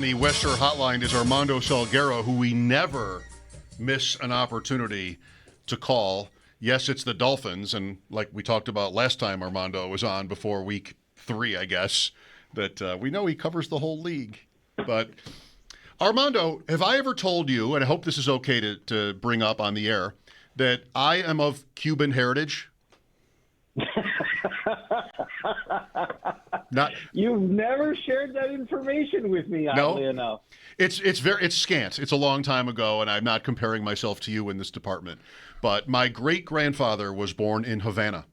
The Western Hotline is Armando Salguero, who we never miss an opportunity to call. Yes, it's the Dolphins, and like we talked about last time Armando was on before week 3, I guess, that we know he covers the whole league. But Armando, have I ever told you, and I hope this is okay to bring up on the air, that I am of Cuban heritage? You've never shared that information with me, oddly enough. It's scant. It's a long time ago, and I'm not comparing myself to you in this department. But my great-grandfather was born in Havana.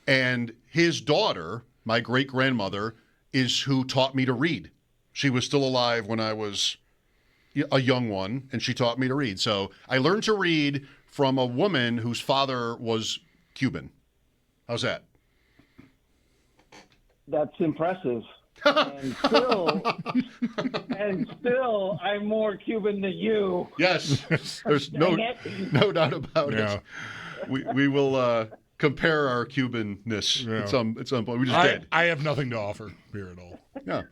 And his daughter, my great-grandmother, is who taught me to read. She was still alive when I was a young one, and she taught me to read. So I learned to read from a woman whose father was Cuban. How's that? That's impressive. And still, I'm more Cuban than you. Yes, there's no doubt about it. We will compare our Cubanness at some point. We just did. I have nothing to offer here at all. Yeah,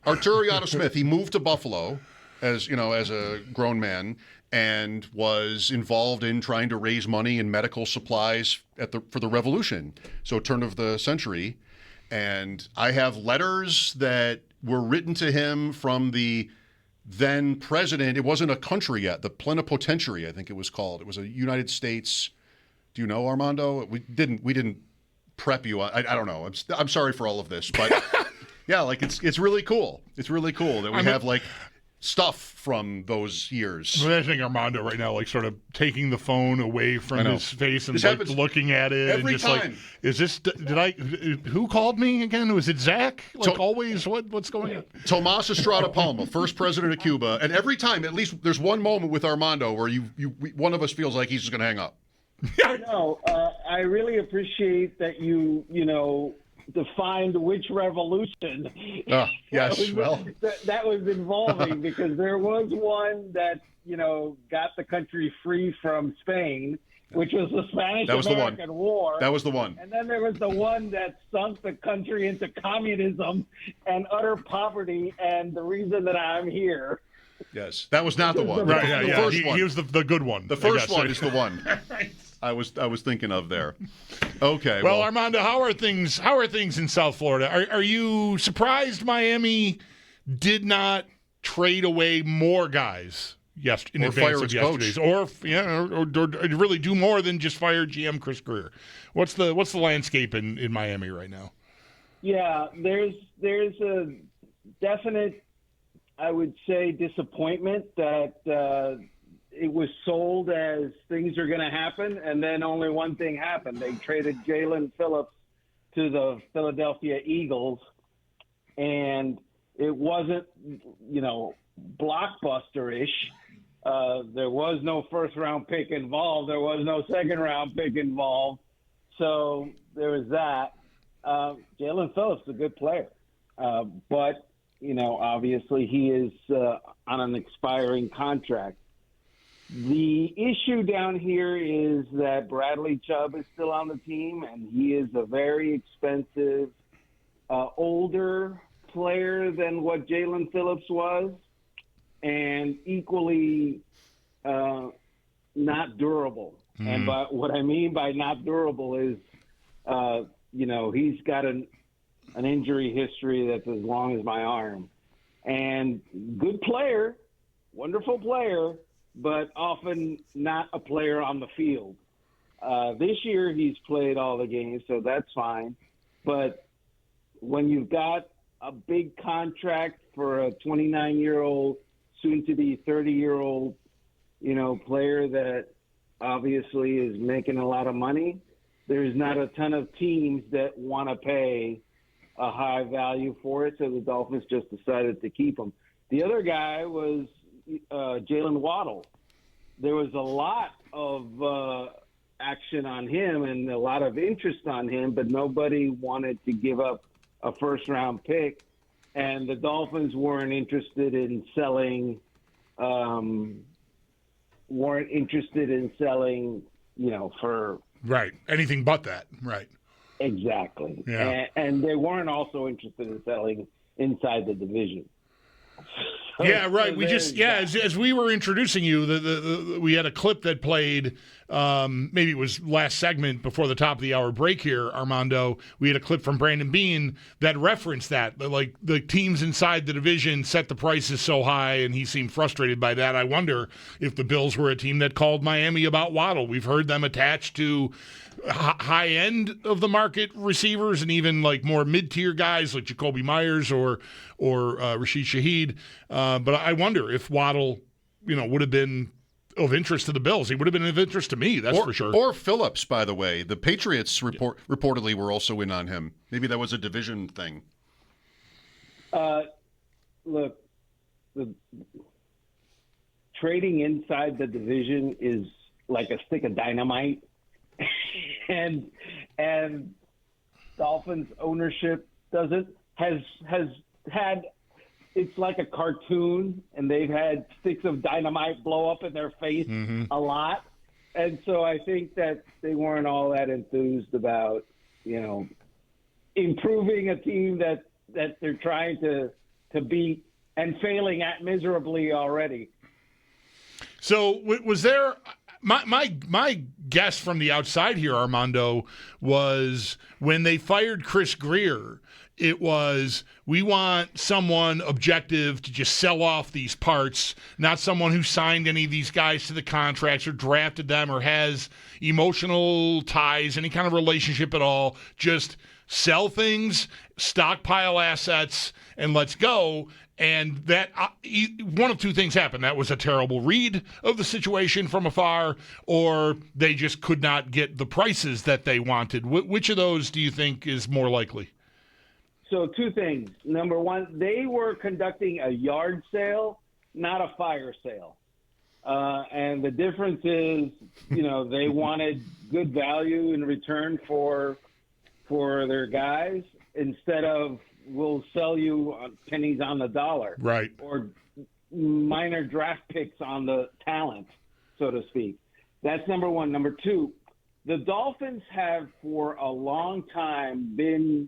Arturo Smith. He moved to Buffalo as a grown man, and was involved in trying to raise money and medical supplies for the Revolution, so turn of the century. And I have letters that were written to him from the then president. It wasn't a country yet, the plenipotentiary, I think it was called. It was a United States. Do you know, Armando? We didn't prep you. I don't know. I'm sorry for all of this, but yeah, like it's really cool. It's really cool that we have like stuff from those years. I'm imagining Armando right now, like sort of taking the phone away from his face and like looking at it every and just time. Like, is this? Who called me again? Was it Zach? Like always? What's going on? Tomas Estrada Palma, first president of Cuba, and every time, at least there's one moment with Armando where one of us feels like he's just going to hang up. No, I really appreciate that you defined which revolution yes, that was involving, because there was one that got the country free from Spain, which was the Spanish-American War. That was the one. And then there was the one that sunk the country into communism and utter poverty, and the reason that I'm here. Yes, that was not the one. Right, the first one. He was the good one. The first one is the one I was thinking of there. Okay. Well, Armando, how are things in South Florida? Are you surprised Miami did not trade away more guys in advance of yesterday's, or really do more than just fire GM Chris Greer? What's the landscape in Miami right now? Yeah, there's a definite, I would say, disappointment that it was sold as things are going to happen, and then only one thing happened. They traded Jalen Phillips to the Philadelphia Eagles, and it wasn't, blockbuster-ish. There was no first-round pick involved. There was no second-round pick involved. So there was that. Jalen Phillips is a good player, but obviously he is on an expiring contract. The issue down here is that Bradley Chubb is still on the team, and he is a very expensive, older player than what Jalen Phillips was, and equally not durable. Mm-hmm. And what I mean by not durable is, he's got an injury history that's as long as my arm. And good player, wonderful player, but often not a player on the field. This year he's played all the games, so that's fine. But when you've got a big contract for a 29-year-old, soon-to-be 30-year-old, player that obviously is making a lot of money, there's not a ton of teams that want to pay a high value for it, so the Dolphins just decided to keep him. The other guy was Jalen Waddle. There was a lot of action on him and a lot of interest on him, but nobody wanted to give up a first-round pick, and the Dolphins weren't interested in selling. For right, anything but that, right? Exactly. Yeah. And they weren't also interested in selling inside the division. Yeah, right. We there's just as we were introducing you, we had a clip that played. Maybe it was last segment before the top of the hour break here, Armando. We had a clip from Brandon Beane that referenced that, like the teams inside the division set the prices so high, and he seemed frustrated by that. I wonder if the Bills were a team that called Miami about Waddle. We've heard them attached to high end of the market receivers and even like more mid-tier guys like Jacoby Myers or Rashid Shaheed. But I wonder if Waddle, would have been of interest to the Bills. He would have been of interest to me, that's for sure. Or Phillips, by the way. The Patriots reportedly were also in on him. Maybe that was a division thing. Look, trading inside the division is like a stick of dynamite. and Dolphins ownership has had, it's like a cartoon, and they've had sticks of dynamite blow up in their face a lot. And so I think that they weren't all that enthused about, improving a team that they're trying to beat and failing at miserably already. So was there my guess from the outside here, Armando, was when they fired Chris Grier, it was, we want someone objective to just sell off these parts, not someone who signed any of these guys to the contracts or drafted them or has emotional ties, any kind of relationship at all. Just sell things, stockpile assets, and let's go. And that one of two things happened. That was a terrible read of the situation from afar, or they just could not get the prices that they wanted. Which of those do you think is more likely? So two things. Number one, they were conducting a yard sale, not a fire sale. And the difference is, they wanted good value in return for their guys instead of, we'll sell you pennies on the dollar. Right. Or minor draft picks on the talent, so to speak. That's number one. Number two, the Dolphins have for a long time been,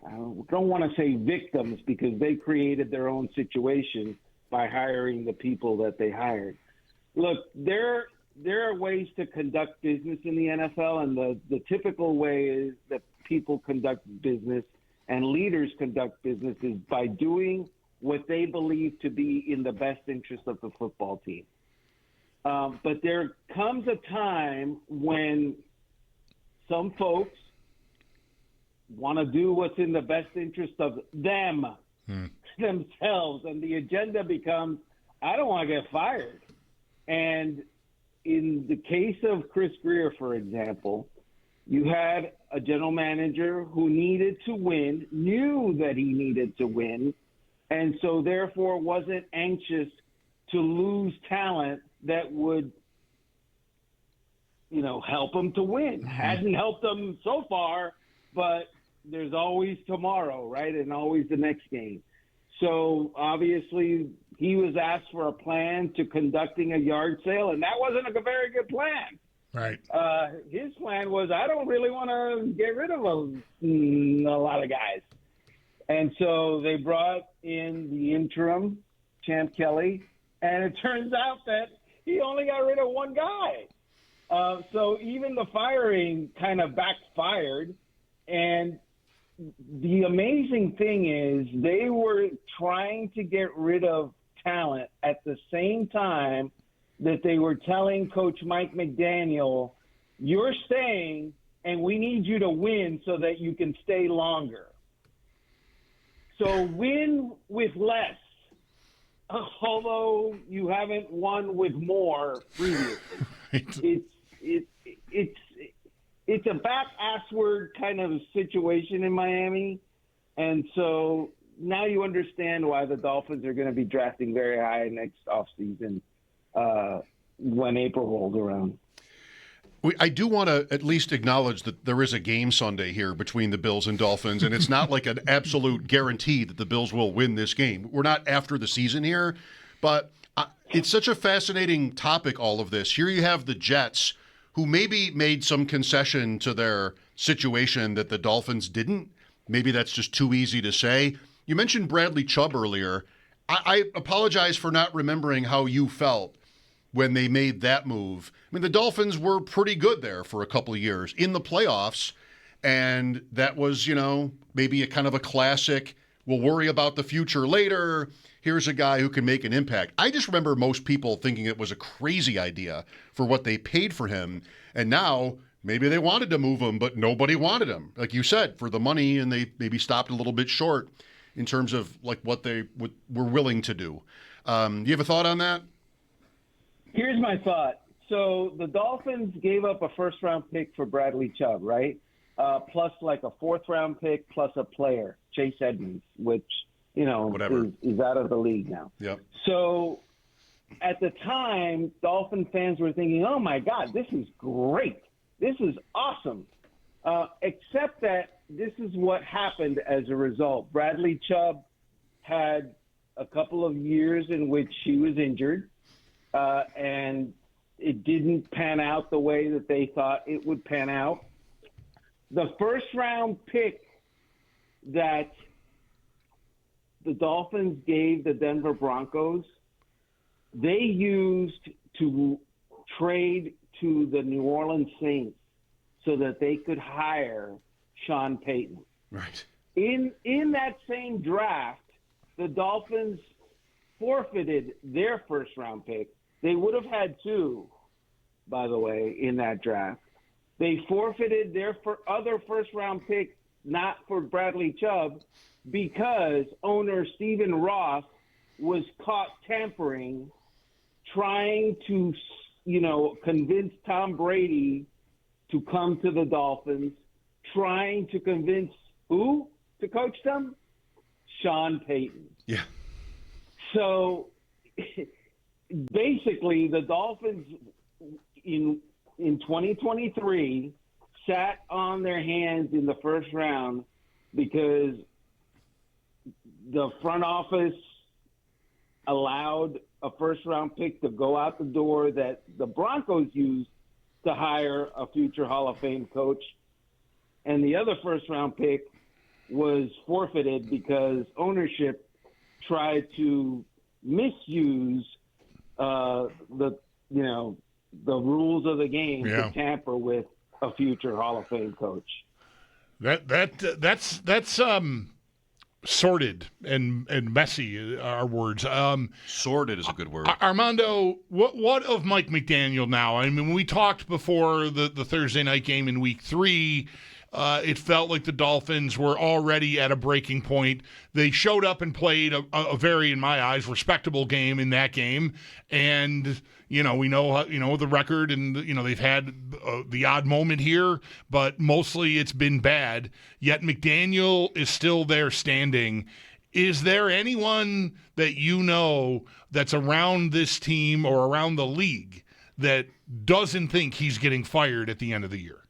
I don't want to say victims because they created their own situation by hiring the people that they hired. Look, there are ways to conduct business in the NFL, and the typical way is that people conduct business and leaders conduct business is by doing what they believe to be in the best interest of the football team. But there comes a time when some folks want to do what's in the best interest of them, themselves, and the agenda becomes, I don't want to get fired. And in the case of Chris Grier, for example, you had a general manager who needed to win, knew that he needed to win, and so therefore wasn't anxious to lose talent that would, help him to win. Hadn't helped him so far, but there's always tomorrow, right, and always the next game. So obviously he was asked for a plan to conducting a yard sale, and that wasn't a very good plan. Right. His plan was, I don't really want to get rid of a lot of guys. And so they brought in the interim, Champ Kelly, and it turns out that he only got rid of one guy. So even the firing kind of backfired. And the amazing thing is they were trying to get rid of talent at the same time that they were telling Coach Mike McDaniel, you're staying and we need you to win so that you can stay longer. So win with less, although you haven't won with more previously. It's a back-assward kind of situation in Miami, and so now you understand why the Dolphins are going to be drafting very high next offseason when April rolls around. I do want to at least acknowledge that there is a game Sunday here between the Bills and Dolphins, and it's not like an absolute guarantee that the Bills will win this game. We're not after the season here, but it's such a fascinating topic, all of this. Here you have the Jets, who maybe made some concession to their situation that the Dolphins didn't. Maybe that's just too easy to say. You mentioned Bradley Chubb earlier. I apologize for not remembering how you felt when they made that move. I mean, the Dolphins were pretty good there for a couple of years in the playoffs, and that was, maybe a kind of a classic, we'll worry about the future later. Here's a guy who can make an impact. I just remember most people thinking it was a crazy idea for what they paid for him, and now maybe they wanted to move him, but nobody wanted him, like you said, for the money, and they maybe stopped a little bit short in terms of like what they were willing to do. Do you have a thought on that? Here's my thought. So the Dolphins gave up a first-round pick for Bradley Chubb, right? Plus like a fourth-round pick plus a player, Chase Edmonds, which, is out of the league now. Yep. So at the time, Dolphin fans were thinking, oh, my God, this is great. This is awesome. Except that this is what happened as a result. Bradley Chubb had a couple of years in which he was injured, and it didn't pan out the way that they thought it would pan out. The first-round pick that the Dolphins gave the Denver Broncos, they used to trade to the New Orleans Saints so that they could hire Sean Payton. Right. In that same draft, the Dolphins forfeited their first-round pick. They would have had two, by the way, in that draft. They forfeited their other first-round pick, not for Bradley Chubb, because owner Stephen Ross was caught tampering, trying to, convince Tom Brady to come to the Dolphins, trying to convince who to coach them? Sean Payton. Yeah. So basically, the Dolphins in 2023 sat on their hands in the first round because the front office allowed a first-round pick to go out the door that the Broncos used to hire a future Hall of Fame coach. And the other first-round pick was forfeited because ownership tried to misuse the rules of the game to tamper with a future Hall of Fame coach. That's sordid and messy are words. Sordid is a good word. Armando, what of Mike McDaniel now? I mean, when we talked before the Thursday night game in Week 3, it felt like the Dolphins were already at a breaking point. They showed up and played a very, in my eyes, respectable game in that game. And, we know the record, and, they've had the odd moment here, but mostly it's been bad. Yet McDaniel is still there standing. Is there anyone that that's around this team or around the league that doesn't think he's getting fired at the end of the year?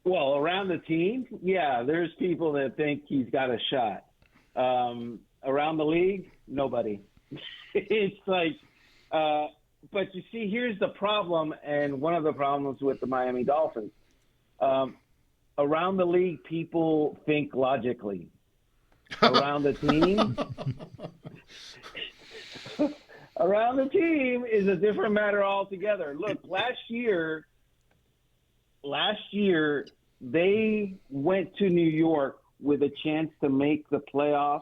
Well, around the team, yeah, there's people that think he's got a shot. Around the league, nobody. It's like, but you see, here's the problem, and one of the problems with the Miami Dolphins. Around the league, people think logically. Around the team is a different matter altogether. Look, last year, they went to New York with a chance to make the playoffs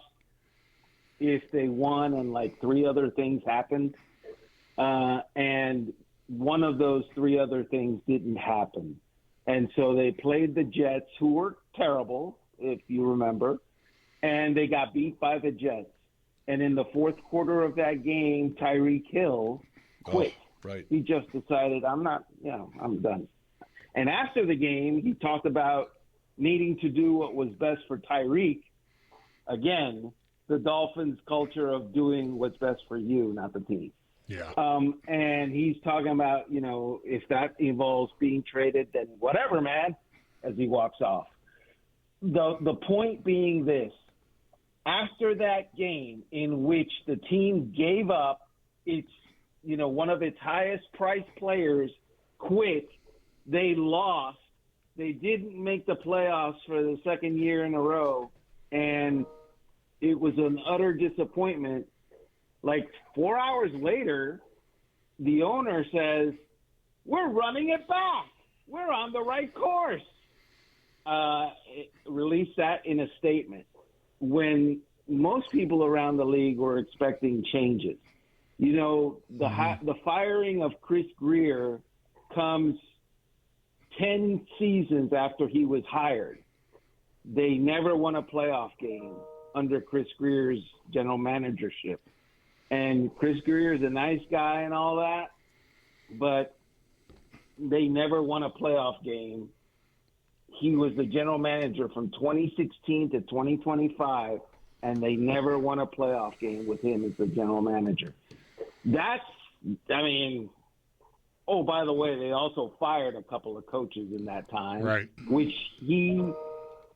if they won and like three other things happened. And one of those three other things didn't happen. And so they played the Jets, who were terrible, if you remember, and they got beat by the Jets. And in the fourth quarter of that game, Tyreek Hill quit. Oh, right. He just decided, I'm done. And after the game, he talked about needing to do what was best for Tyreek. Again, the Dolphins' culture of doing what's best for you, not the team. Yeah. And he's talking about, if that involves being traded, then whatever, man, as he walks off. The point being this. After that game in which the team gave up its, one of its highest priced players quit, they lost. They didn't make the playoffs for the second year in a row. and it was an utter disappointment. Like 4 hours later, the owner says, "We're running it back. We're on the right course." It released that in a statement when most people around the league were expecting changes. You know, the firing of Chris Greer comes 10 seasons after he was hired. They never won a playoff game under Chris Greer's general managership. And Chris Greer is a nice guy and all that, but they never won a playoff game. He was the general manager from 2016 to 2025, and they never won a playoff game with him as the general manager. Oh, by the way, they also fired a couple of coaches in that time, right?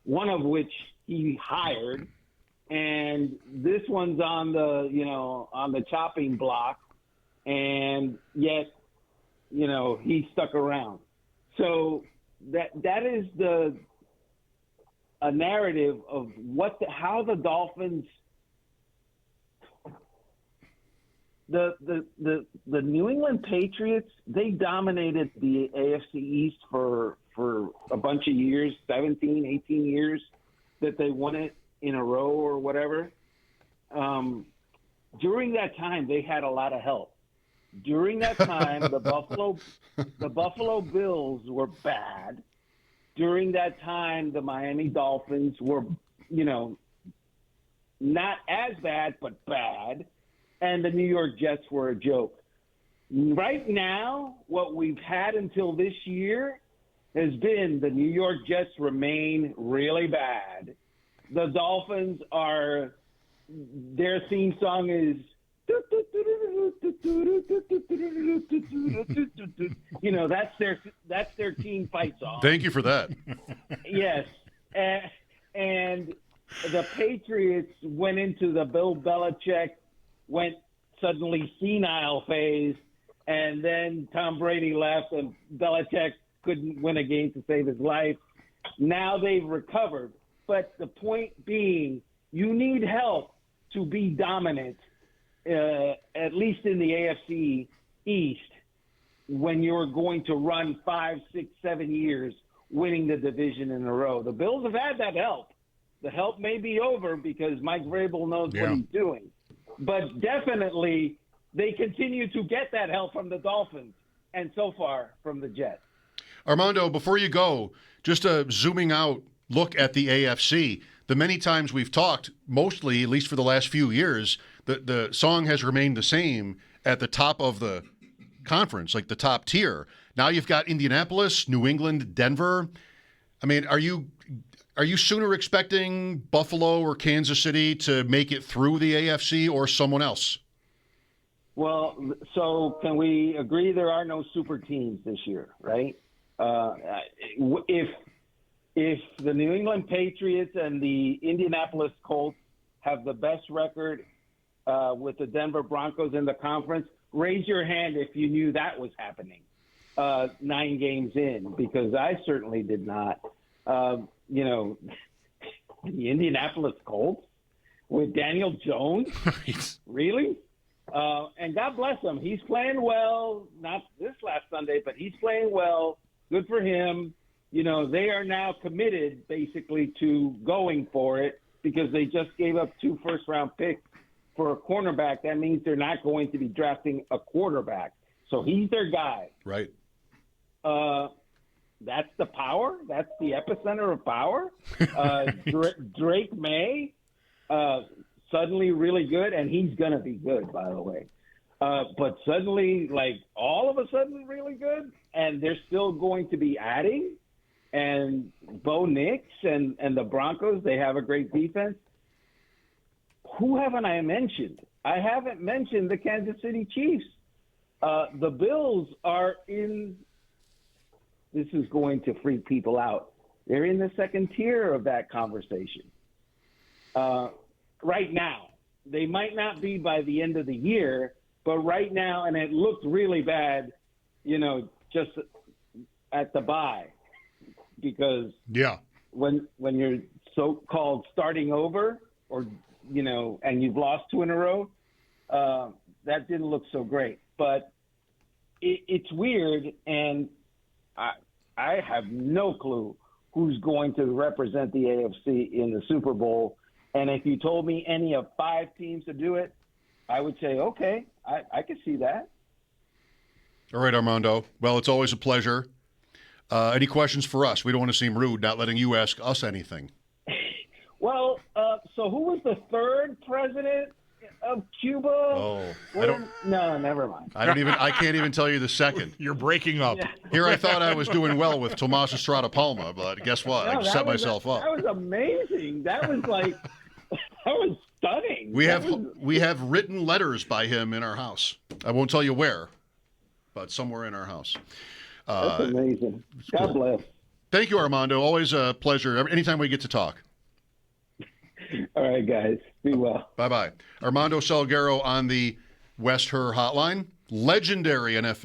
One of which he hired, and this one's on the chopping block, and yet, he stuck around. So that is a narrative of how the Dolphins. The New England Patriots, they dominated the AFC East for a bunch of years, 17, 18 years that they won it in a row or whatever. During that time, they had a lot of help. During that time, the Buffalo Bills were bad. During that time, the Miami Dolphins were, not as bad, but bad. And the New York Jets were a joke. Right now, what we've had until this year has been the New York Jets remain really bad. The Dolphins their theme song is, that's their team fight song. Thank you for that. Yes. And the Patriots went into the Bill Belichick went suddenly senile phase, and then Tom Brady left, and Belichick couldn't win a game to save his life. Now they've recovered. But the point being, you need help to be dominant, at least in the AFC East, when you're going to run 5, 6, 7 years winning the division in a row. The Bills have had that help. The help may be over because Mike Vrabel knows what he's doing. But definitely, they continue to get that help from the Dolphins, and so far from the Jets. Armando, before you go, just a zooming out look at the AFC. The many times we've talked, mostly, at least for the last few years, the song has remained the same at the top of the conference, like the top tier. Now you've got Indianapolis, New England, Denver. I mean, are you sooner expecting Buffalo or Kansas City to make it through the AFC or someone else? Well, so can we agree there are no super teams this year, right? If the New England Patriots and the Indianapolis Colts have the best record with the Denver Broncos in the conference, raise your hand if you knew that was happening 9 games in, because I certainly did not. The Indianapolis Colts with Daniel Jones? Really? And God bless him. He's playing well, not this last Sunday, but he's playing well. Good for him. They are now committed basically to going for it because they just gave up 2 first-round picks for a cornerback. That means they're not going to be drafting a quarterback. So he's their guy. Right. That's the power. That's the epicenter of power. Drake May, suddenly really good, and he's going to be good, by the way. But suddenly, all of a sudden really good, and they're still going to be adding. And Bo Nix and the Broncos, they have a great defense. Who haven't I mentioned? I haven't mentioned the Kansas City Chiefs. The Bills are in – this is going to freak people out. They're in the second tier of that conversation right now. They might not be by the end of the year, but right now, and it looked really bad, just at the bye. Because when you're so-called starting over, or and you've lost 2 in a row, that didn't look so great. But it's weird, and I have no clue who's going to represent the AFC in the Super Bowl. And if you told me any of 5 teams to do it, I would say, okay, I could see that. All right, Armando. Well, it's always a pleasure. Any questions for us? We don't want to seem rude, not letting you ask us anything. Well, so who was the 3rd president of Cuba? Oh, No, never mind. I can't even tell you the second. You're breaking up. Yeah. Here I thought I was doing well with Tomas Estrada Palma, but guess what? I set myself up. That was amazing. That was like, that was stunning. We have written letters by him in our house. I won't tell you where, but somewhere in our house. That's amazing. God bless. Thank you, Armando. Always a pleasure. Anytime we get to talk. All right, guys. Be well. Bye-bye. Armando Salguero on the West Her Hotline. Legendary NFL